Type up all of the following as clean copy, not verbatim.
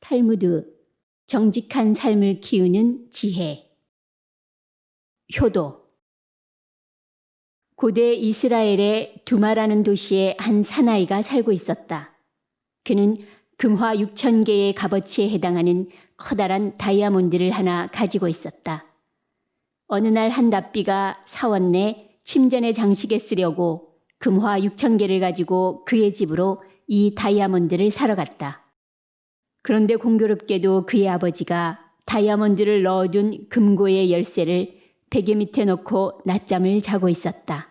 탈무드, 정직한 삶을 키우는 지혜. 효도. 고대 이스라엘의 두마라는 도시에 한 사나이가 살고 있었다. 그는 금화 6,000개의 값어치에 해당하는 커다란 다이아몬드를 하나 가지고 있었다. 어느 날 한 납비가 사원 내 침전의 장식에 쓰려고 금화 6,000개를 가지고 그의 집으로 이 다이아몬드를 사러 갔다. 그런데 공교롭게도 그의 아버지가 다이아몬드를 넣어둔 금고의 열쇠를 베개 밑에 놓고 낮잠을 자고 있었다.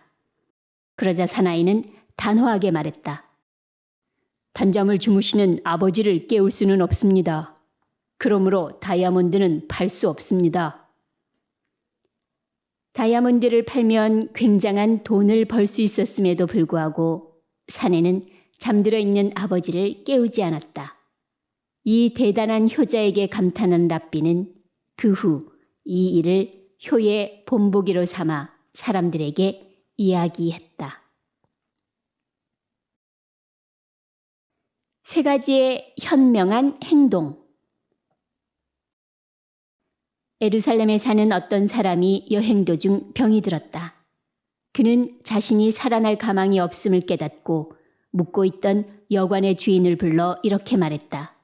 그러자 사나이는 단호하게 말했다. 단잠을 주무시는 아버지를 깨울 수는 없습니다. 그러므로 다이아몬드는 팔 수 없습니다. 다이아몬드를 팔면 굉장한 돈을 벌 수 있었음에도 불구하고 사내는 잠들어 있는 아버지를 깨우지 않았다. 이 대단한 효자에게 감탄한 랍비는 그 후 이 일을 효의 본보기로 삼아 사람들에게 이야기했다. 세 가지의 현명한 행동. 예루살렘에 사는 어떤 사람이 여행 도중 병이 들었다. 그는 자신이 살아날 가망이 없음을 깨닫고 묵고 있던 여관의 주인을 불러 이렇게 말했다.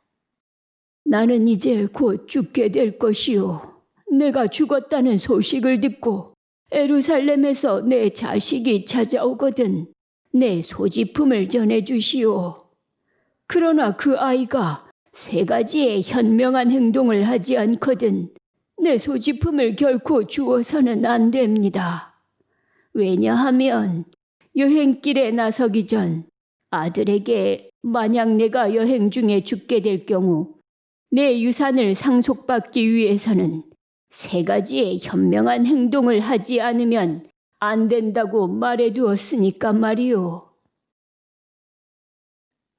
나는 이제 곧 죽게 될 것이요. 내가 죽었다는 소식을 듣고 예루살렘에서 내 자식이 찾아오거든 내 소지품을 전해주시오. 그러나 그 아이가 세 가지의 현명한 행동을 하지 않거든 내 소지품을 결코 주어서는 안 됩니다. 왜냐하면 여행길에 나서기 전 아들에게 만약 내가 여행 중에 죽게 될 경우 내 유산을 상속받기 위해서는 세 가지의 현명한 행동을 하지 않으면 안 된다고 말해두었으니까 말이오.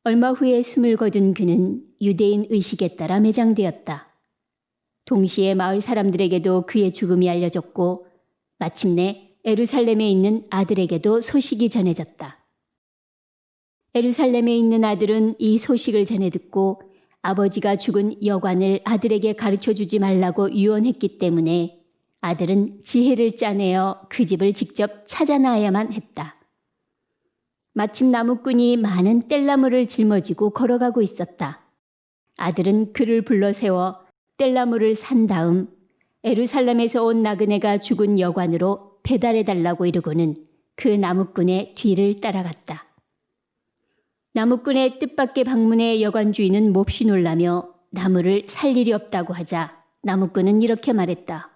얼마 후에 숨을 거둔 그는 유대인 의식에 따라 매장되었다. 동시에 마을 사람들에게도 그의 죽음이 알려졌고 마침내 예루살렘에 있는 아들에게도 소식이 전해졌다. 예루살렘에 있는 아들은 이 소식을 전해 듣고 아버지가 죽은 여관을 아들에게 가르쳐주지 말라고 유언했기 때문에 아들은 지혜를 짜내어 그 집을 직접 찾아나야만 했다. 마침 나무꾼이 많은 뗄나무를 짊어지고 걸어가고 있었다. 아들은 그를 불러 세워 뗄나무를 산 다음 예루살렘에서 온 나그네가 죽은 여관으로 배달해달라고 이르고는 그 나무꾼의 뒤를 따라갔다. 나무꾼의 뜻밖의 방문에 여관 주인은 몹시 놀라며 나무를 살 일이 없다고 하자 나무꾼은 이렇게 말했다.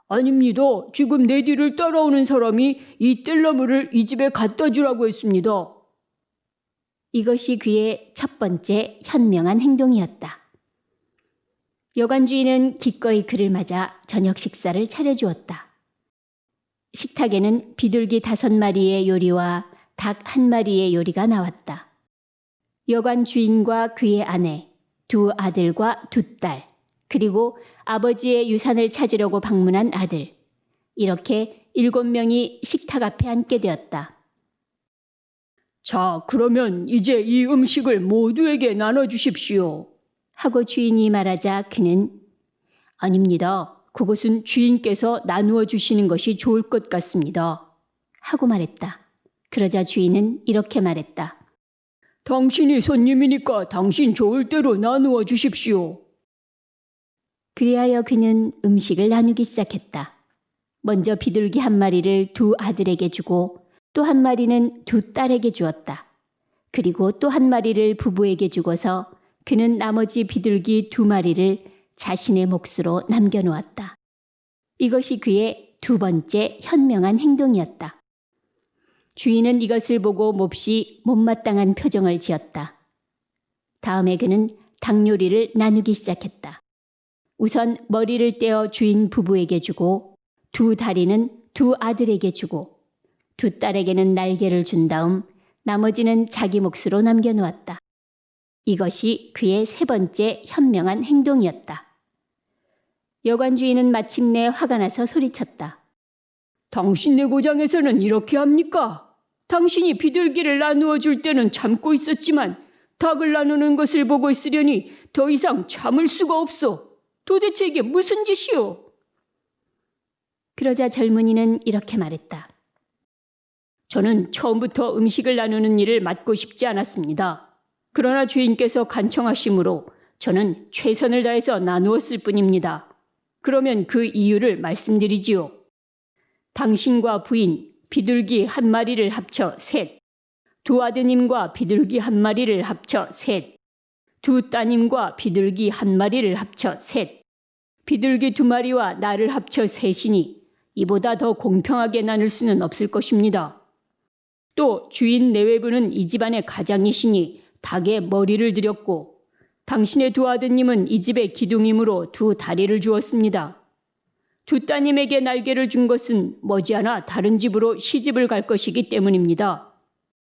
아닙니다. 지금 내 뒤를 따라오는 사람이 이 뗄나무를 이 집에 갖다 주라고 했습니다. 이것이 그의 첫 번째 현명한 행동이었다. 여관 주인은 기꺼이 그를 맞아 저녁 식사를 차려주었다. 식탁에는 비둘기 5마리의 요리와 닭 1마리의 요리가 나왔다. 여관 주인과 그의 아내, 2 아들과 2 딸, 그리고 아버지의 유산을 찾으려고 방문한 아들, 이렇게 7명이 식탁 앞에 앉게 되었다. 자, 그러면 이제 이 음식을 모두에게 나눠주십시오. 하고 주인이 말하자 그는 아닙니다. 그것은 주인께서 나누어 주시는 것이 좋을 것 같습니다. 하고 말했다. 그러자 주인은 이렇게 말했다. 당신이 손님이니까 당신 좋을 대로 나누어 주십시오. 그리하여 그는 음식을 나누기 시작했다. 먼저 비둘기 1마리를 2 아들에게 주고 또 1마리는 2 딸에게 주었다. 그리고 또 1마리를 부부에게 주고서 그는 나머지 비둘기 2마리를 자신의 몫으로 남겨놓았다. 이것이 그의 2번째 현명한 행동이었다. 주인은 이것을 보고 몹시 못마땅한 표정을 지었다. 다음에 그는 닭 요리를 나누기 시작했다. 우선 머리를 떼어 주인 부부에게 주고 2 다리는 2 아들에게 주고 2 딸에게는 날개를 준 다음 나머지는 자기 몫으로 남겨놓았다. 이것이 그의 3번째 현명한 행동이었다. 여관 주인은 마침내 화가 나서 소리쳤다. 당신네 고장에서는 이렇게 합니까? 당신이 비둘기를 나누어 줄 때는 참고 있었지만 닭을 나누는 것을 보고 있으려니 더 이상 참을 수가 없소. 도대체 이게 무슨 짓이오? 그러자 젊은이는 이렇게 말했다. 저는 처음부터 음식을 나누는 일을 맡고 싶지 않았습니다. 그러나 주인께서 간청하심으로 저는 최선을 다해서 나누었을 뿐입니다. 그러면 그 이유를 말씀드리지요. 당신과 부인, 비둘기 한 마리를 합쳐 셋, 두 아드님과 비둘기 한 마리를 합쳐 셋, 두 따님과 비둘기 한 마리를 합쳐 셋, 비둘기 두 마리와 나를 합쳐 셋이니 이보다 더 공평하게 나눌 수는 없을 것입니다. 또 주인 내외부는 이 집안의 가장이시니 닭의 머리를 드렸고 당신의 두 아드님은 이 집의 기둥이므로 두 다리를 주었습니다. 두 따님에게 날개를 준 것은 머지않아 다른 집으로 시집을 갈 것이기 때문입니다.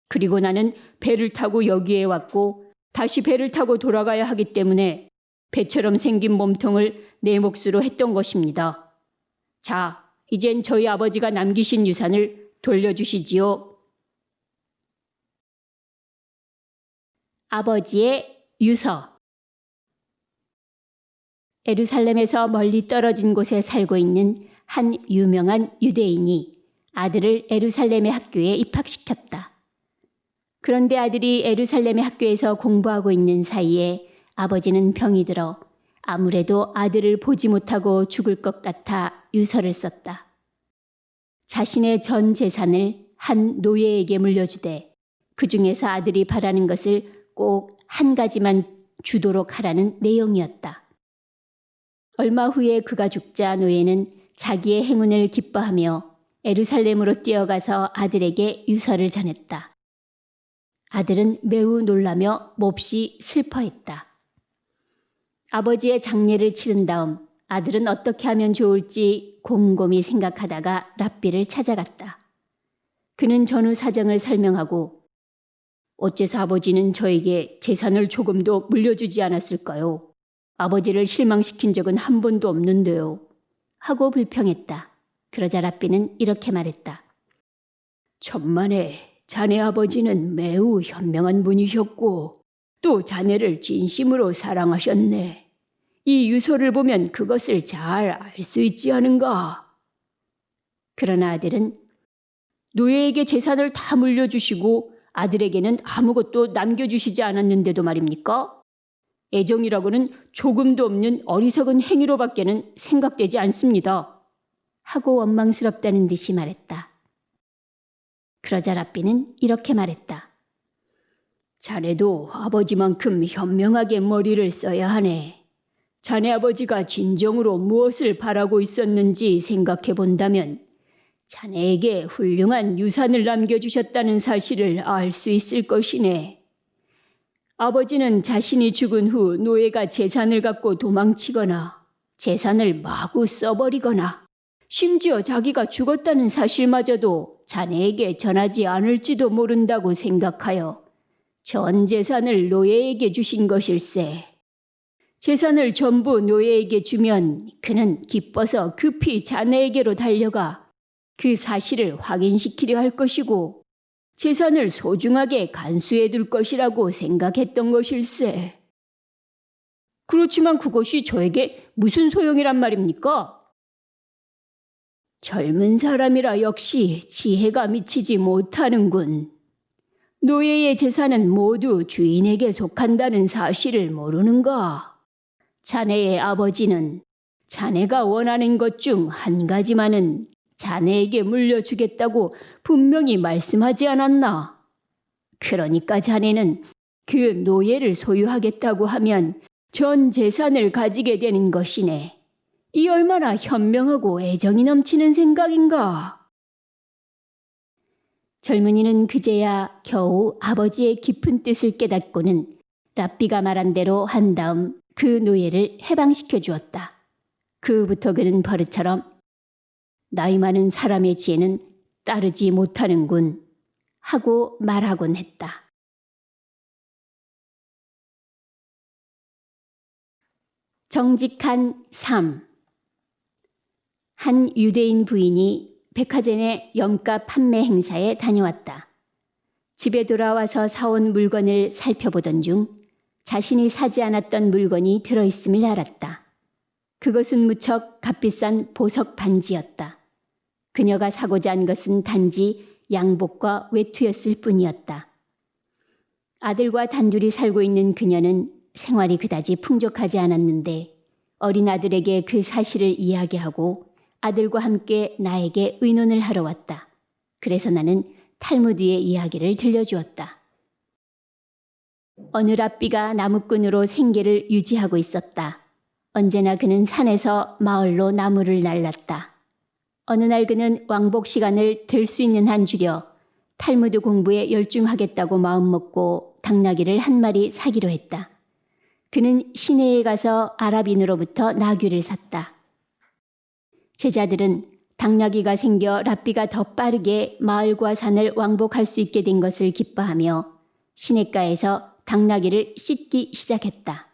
그리고 나는 배를 타고 여기에 왔고 다시 배를 타고 돌아가야 하기 때문에 배처럼 생긴 몸통을 내 몫으로 했던 것입니다. 자, 이젠 저희 아버지가 남기신 유산을 돌려주시지요. 아버지의 유서. 예루살렘에서 멀리 떨어진 곳에 살고 있는 한 유명한 유대인이 아들을 예루살렘의 학교에 입학시켰다. 그런데 아들이 예루살렘의 학교에서 공부하고 있는 사이에 아버지는 병이 들어 아무래도 아들을 보지 못하고 죽을 것 같아 유서를 썼다. 자신의 전 재산을 한 노예에게 물려주되 그 중에서 아들이 바라는 것을 꼭 한 가지만 주도록 하라는 내용이었다. 얼마 후에 그가 죽자 노예는 자기의 행운을 기뻐하며 예루살렘으로 뛰어가서 아들에게 유서를 전했다. 아들은 매우 놀라며 몹시 슬퍼했다. 아버지의 장례를 치른 다음 아들은 어떻게 하면 좋을지 곰곰이 생각하다가 랍비를 찾아갔다. 그는 전후 사정을 설명하고 어째서 아버지는 저에게 재산을 조금도 물려주지 않았을까요? 아버지를 실망시킨 적은 한 번도 없는데요. 하고 불평했다. 그러자 랍비는 이렇게 말했다. 천만에 자네 아버지는 매우 현명한 분이셨고 또 자네를 진심으로 사랑하셨네. 이 유서를 보면 그것을 잘 알 수 있지 않은가? 그러나 아들은 노예에게 재산을 다 물려주시고 아들에게는 아무것도 남겨주시지 않았는데도 말입니까? 애정이라고는 조금도 없는 어리석은 행위로밖에는 생각되지 않습니다. 하고 원망스럽다는 듯이 말했다. 그러자 랍비는 이렇게 말했다. 자네도 아버지만큼 현명하게 머리를 써야 하네. 자네 아버지가 진정으로 무엇을 바라고 있었는지 생각해 본다면 자네에게 훌륭한 유산을 남겨주셨다는 사실을 알 수 있을 것이네. 아버지는 자신이 죽은 후 노예가 재산을 갖고 도망치거나 재산을 마구 써버리거나 심지어 자기가 죽었다는 사실마저도 자네에게 전하지 않을지도 모른다고 생각하여 전 재산을 노예에게 주신 것일세. 재산을 전부 노예에게 주면 그는 기뻐서 급히 자네에게로 달려가 그 사실을 확인시키려 할 것이고 재산을 소중하게 간수해 둘 것이라고 생각했던 것일세. 그렇지만 그것이 저에게 무슨 소용이란 말입니까? 젊은 사람이라 역시 지혜가 미치지 못하는군. 노예의 재산은 모두 주인에게 속한다는 사실을 모르는가? 자네의 아버지는 자네가 원하는 것 중 한 가지만은 자네에게 물려주겠다고 분명히 말씀하지 않았나? 그러니까 자네는 그 노예를 소유하겠다고 하면 전 재산을 가지게 되는 것이네. 이 얼마나 현명하고 애정이 넘치는 생각인가? 젊은이는 그제야 겨우 아버지의 깊은 뜻을 깨닫고는 랍비가 말한 대로 한 다음 그 노예를 해방시켜 주었다. 그 후부터 그는 버릇처럼 나이 많은 사람의 지혜는 따르지 못하는군 하고 말하곤 했다. 정직한 삶. 한 유대인 부인이 백화점의 염가 판매 행사에 다녀왔다. 집에 돌아와서 사온 물건을 살펴보던 중 자신이 사지 않았던 물건이 들어있음을 알았다. 그것은 무척 값비싼 보석 반지였다. 그녀가 사고자 한 것은 단지 양복과 외투였을 뿐이었다. 아들과 단둘이 살고 있는 그녀는 생활이 그다지 풍족하지 않았는데 어린 아들에게 그 사실을 이야기하고 아들과 함께 나에게 의논을 하러 왔다. 그래서 나는 탈무드의 이야기를 들려주었다. 어느 랍비가 나무꾼으로 생계를 유지하고 있었다. 언제나 그는 산에서 마을로 나무를 날랐다. 어느 날 그는 왕복 시간을 들 수 있는 한 줄여 탈무드 공부에 열중하겠다고 마음먹고 당나귀를 한 마리 사기로 했다. 그는 시내에 가서 아랍인으로부터 나귀를 샀다. 제자들은 당나귀가 생겨 랍비가 더 빠르게 마을과 산을 왕복할 수 있게 된 것을 기뻐하며 시냇가에서 당나귀를 씻기 시작했다.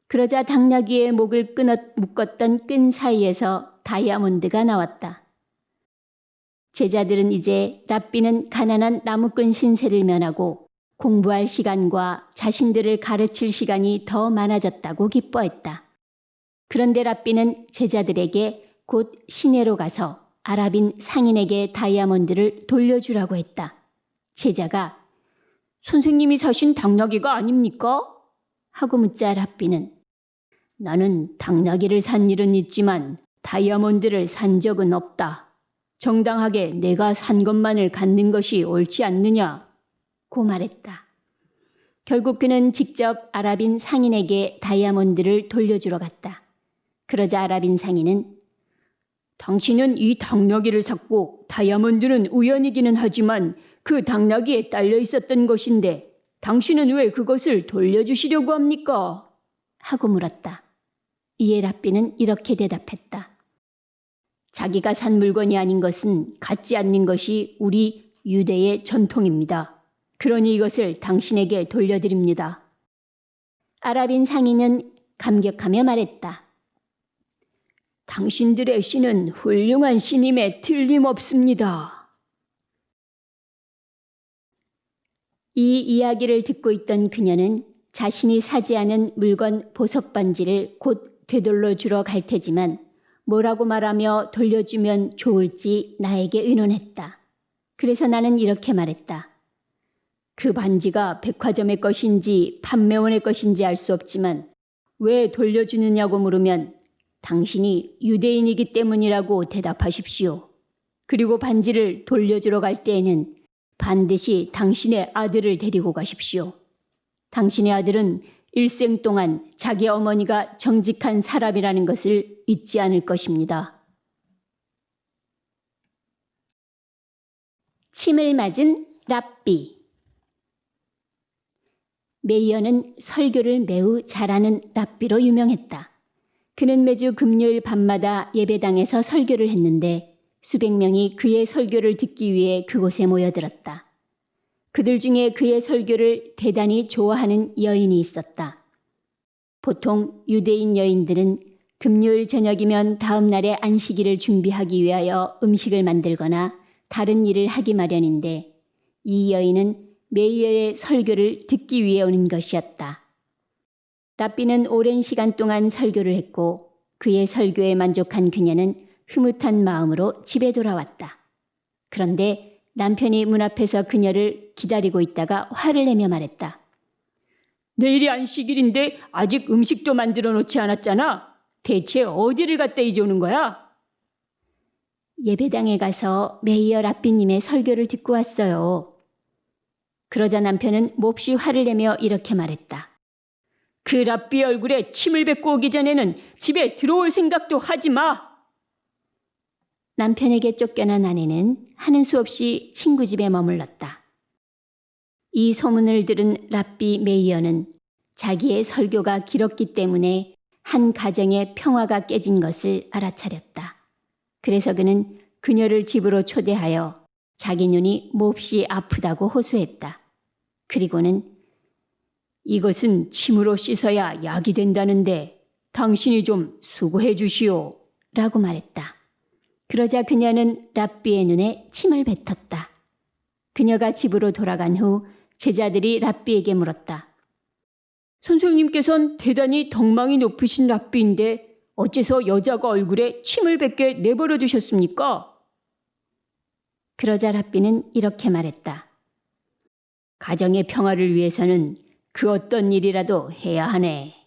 그러자 당나귀의 목을 묶었던 끈 사이에서 다이아몬드가 나왔다. 제자들은 이제 랍비는 가난한 나무꾼 신세를 면하고 공부할 시간과 자신들을 가르칠 시간이 더 많아졌다고 기뻐했다. 그런데 랍비는 제자들에게 곧 시내로 가서 아랍인 상인에게 다이아몬드를 돌려주라고 했다. 제자가 선생님이 사신 당나귀가 아닙니까? 하고 묻자 랍비는 나는 당나귀를 산 일은 있지만 다이아몬드를 산 적은 없다. 정당하게 내가 산 것만을 갖는 것이 옳지 않느냐? 고 말했다. 결국 그는 직접 아랍인 상인에게 다이아몬드를 돌려주러 갔다. 그러자 아랍인 상인은 당신은 이 당나귀를 샀고 다이아몬드는 우연이기는 하지만 그 당나귀에 딸려 있었던 것인데 당신은 왜 그것을 돌려주시려고 합니까? 하고 물었다. 이에 랍비는 이렇게 대답했다. 자기가 산 물건이 아닌 것은 갖지 않는 것이 우리 유대의 전통입니다. 그러니 이것을 당신에게 돌려드립니다. 아랍인 상인은 감격하며 말했다. 당신들의 신은 훌륭한 신임에 틀림없습니다. 이 이야기를 듣고 있던 그녀는 자신이 사지 않은 물건 보석 반지를 곧 되돌려 주러 갈 테지만 뭐라고 말하며 돌려주면 좋을지 나에게 의논했다. 그래서 나는 이렇게 말했다. 그 반지가 백화점의 것인지 판매원의 것인지 알 수 없지만 왜 돌려주느냐고 물으면 당신이 유대인이기 때문이라고 대답하십시오. 그리고 반지를 돌려주러 갈 때에는 반드시 당신의 아들을 데리고 가십시오. 당신의 아들은 일생 동안 자기 어머니가 정직한 사람이라는 것을 잊지 않을 것입니다. 침을 맞은 랍비. 메이어는 설교를 매우 잘하는 랍비로 유명했다. 그는 매주 금요일 밤마다 예배당에서 설교를 했는데 수백 명이 그의 설교를 듣기 위해 그곳에 모여들었다. 그들 중에 그의 설교를 대단히 좋아하는 여인이 있었다. 보통 유대인 여인들은 금요일 저녁이면 다음 날의 안식일을 준비하기 위하여 음식을 만들거나 다른 일을 하기 마련인데 이 여인은 메이어의 설교를 듣기 위해 오는 것이었다. 랍비는 오랜 시간 동안 설교를 했고 그의 설교에 만족한 그녀는 흐뭇한 마음으로 집에 돌아왔다. 그런데 남편이 문 앞에서 그녀를 기다리고 있다가 화를 내며 말했다. 내일이 안식일인데 아직 음식도 만들어 놓지 않았잖아. 대체 어디를 갔다 이제 오는 거야? 예배당에 가서 메이어 랍비님의 설교를 듣고 왔어요. 그러자 남편은 몹시 화를 내며 이렇게 말했다. 그 랍비 얼굴에 침을 뱉고 오기 전에는 집에 들어올 생각도 하지 마. 남편에게 쫓겨난 아내는 하는 수 없이 친구 집에 머물렀다. 이 소문을 들은 랍비 메이어는 자기의 설교가 길었기 때문에 한 가정의 평화가 깨진 것을 알아차렸다. 그래서 그는 그녀를 집으로 초대하여 자기 눈이 몹시 아프다고 호소했다. 그리고는 이것은 침으로 씻어야 약이 된다는데 당신이 좀 수고해 주시오 라고 말했다. 그러자 그녀는 랍비의 눈에 침을 뱉었다. 그녀가 집으로 돌아간 후 제자들이 랍비에게 물었다. 선생님께선 대단히 덕망이 높으신 랍비인데 어째서 여자가 얼굴에 침을 뱉게 내버려 두셨습니까? 그러자 랍비는 이렇게 말했다. 가정의 평화를 위해서는 그 어떤 일이라도 해야 하네.